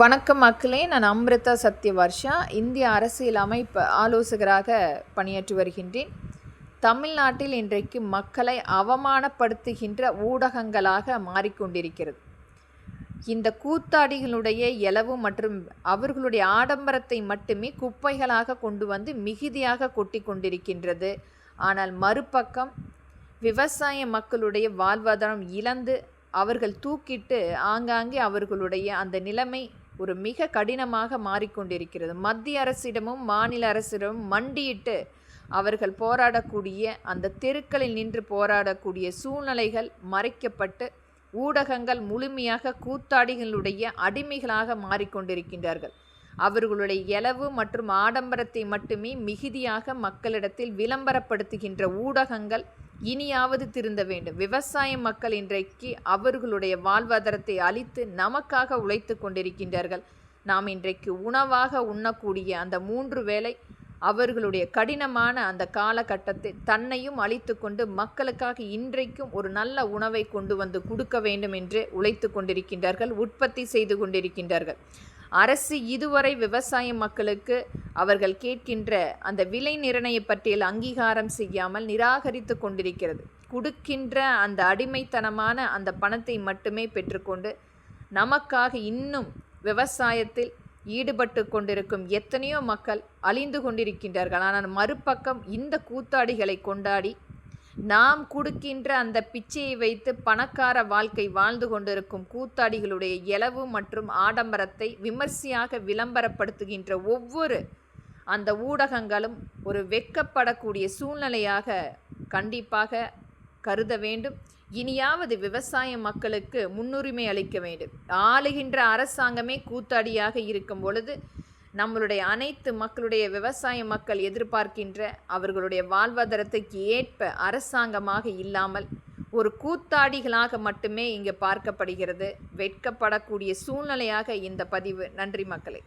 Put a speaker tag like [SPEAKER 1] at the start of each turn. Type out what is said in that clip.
[SPEAKER 1] வணக்கம் மக்களே, நான் அம்ரிதா சத்யவர்ஷா இந்திய அரசியல் அமைப்பு ஆலோசகராக பணியாற்றி வருகின்றேன். தமிழ்நாட்டில் இன்றைக்கு மக்களை அவமானப்படுத்துகின்ற ஊடகங்களாக மாறிக்கொண்டிருக்கிறது. இந்த கூத்தாடிகளுடைய எலவு மற்றும் அவர்களுடைய ஆடம்பரத்தை மட்டுமே குப்பைகளாக கொண்டு வந்து மிகுதியாக கொட்டி கொண்டிருக்கின்றது. ஆனால் மறுபக்கம் விவசாய மக்களுடைய வாழ்வாதாரம் இழந்து அவர்கள் தூக்கிட்டு ஆங்காங்கே அவர்களுடைய அந்த நிலைமை ஒரு மிக கடினமாக மாறிக்கொண்டிருக்கிறது. மத்திய அரசிடமும் மாநில அரசிடமும் மண்டியிட்டு அவர்கள் போராடக்கூடிய அந்த தெருக்களில் நின்று போராடக்கூடிய சூழ்நிலைகள் மறைக்கப்பட்டு ஊடகங்கள் முழுமையாக கூத்தாடிகளுடைய அடிமைகளாக மாறிக்கொண்டிருக்கின்றார்கள். அவர்களுடைய எலவு மற்றும் ஆடம்பரத்தை மட்டுமே மிகுதியாக மக்களிடத்தில் விளம்பரப்படுத்துகின்ற ஊடகங்கள் இனியாவது திருந்த வேண்டும். விவசாய மக்கள் இன்றைக்கு அவர்களுடைய வாழ்வாதாரத்தை அளித்து நமக்காக உழைத்து கொண்டிருக்கின்றார்கள். நாம் இன்றைக்கு உணவாக உண்ணக்கூடிய அந்த 3 வேளை அவர்களுடைய கடினமான அந்த காலகட்டத்தை தன்னையும் அழித்து கொண்டு மக்களுக்காக இன்றைக்கும் ஒரு நல்ல உணவை கொண்டு வந்து கொடுக்க வேண்டும் என்று உழைத்து கொண்டிருக்கின்றார்கள், உற்பத்தி செய்து கொண்டிருக்கின்றார்கள். அரசு இதுவரை விவசாய மக்களுக்கு அவர்கள் கேட்கின்ற அந்த விலை நிர்ணய பட்டியல் அங்கீகாரம் செய்யாமல் நிராகரித்து கொண்டிருக்கிறது. கொடுக்கின்ற அந்த அடிமைத்தனமான அந்த பணத்தை மட்டுமே பெற்றுக்கொண்டு நமக்காக இன்னும் விவசாயத்தில் ஈடுபட்டு கொண்டிருக்கும் எத்தனையோ மக்கள் அழிந்து கொண்டிருக்கின்றார்கள். ஆனால் மறுபக்கம் இந்த கூத்தாடிகளை கொண்டாடி நாம் கொடுக்கின்ற அந்த பிச்சையை வைத்து பணக்கார வாழ்க்கை வாழ்ந்து கொண்டிருக்கும் கூத்தாடிகளுடைய எலவு மற்றும் ஆடம்பரத்தை விமர்சையாக விளம்பரப்படுத்துகின்ற ஒவ்வொரு அந்த ஊடகங்களும் ஒரு வெட்கப்படக்கூடிய சூழ்நிலையாக கண்டிப்பாக கருத வேண்டும். இனியாவது விவசாய மக்களுக்கு முன்னுரிமை அளிக்க வேண்டும். ஆளுகின்ற அரசாங்கமே கூத்தாடியாக இருக்கும் பொழுது நம்மளுடைய அனைத்து மக்களுடைய விவசாய மக்கள் எதிர்பார்க்கின்ற அவர்களுடைய வாழ்வாதாரத்துக்கு ஏற்ப அரசாங்கமாக இல்லாமல் ஒரு கூத்தாடிகளாக மட்டுமே இங்கு பார்க்கப்படுகிறது. வெட்கப்படக்கூடிய சூழ்நிலையாக இந்த பதிவு. நன்றி மக்களே.